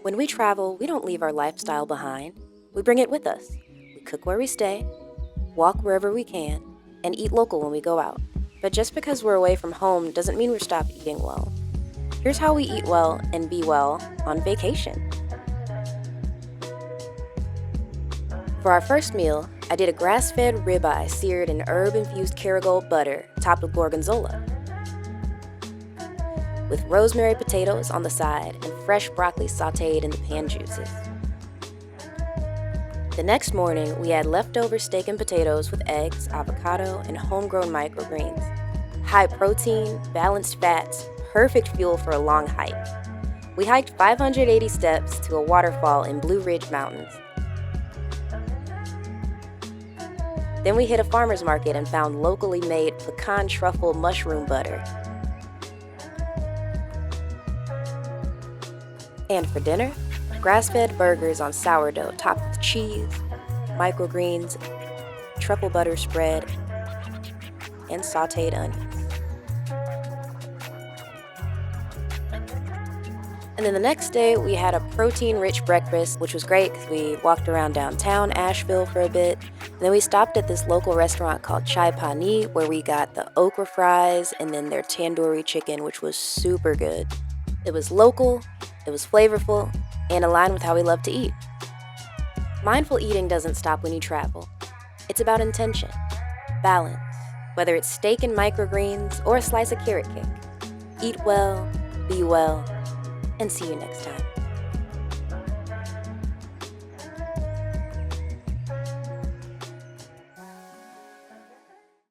When we travel, we don't leave our lifestyle behind. We bring it with us. We cook where we stay, walk wherever we can, and eat local when we go out. But just because we're away from home doesn't mean we're stopped eating well. Here's how we eat well and be well on vacation. For our first meal, I did a grass-fed ribeye seared in herb-infused Kerrygold butter topped with gorgonzola, with rosemary potatoes on the side and fresh broccoli sautéed in the pan juices. The next morning, we had leftover steak and potatoes with eggs, avocado, and homegrown microgreens. High protein, balanced fats, perfect fuel for a long hike. We hiked 580 steps to a waterfall in Blue Ridge Mountains. Then we hit a farmer's market and found locally made pecan truffle mushroom butter. And for dinner, grass-fed burgers on sourdough topped with cheese, microgreens, truffle butter spread, and sautéed onions. And then the next day, we had a protein-rich breakfast, which was great because we walked around downtown Asheville for a bit. And then we stopped at this local restaurant called Chai Pani, where we got the okra fries and then their tandoori chicken, which was super good. It was local, it was flavorful, and aligned with how we love to eat. Mindful eating doesn't stop when you travel. It's about intention, balance, whether it's steak and microgreens or a slice of carrot cake. Eat well, be well, and see you next time.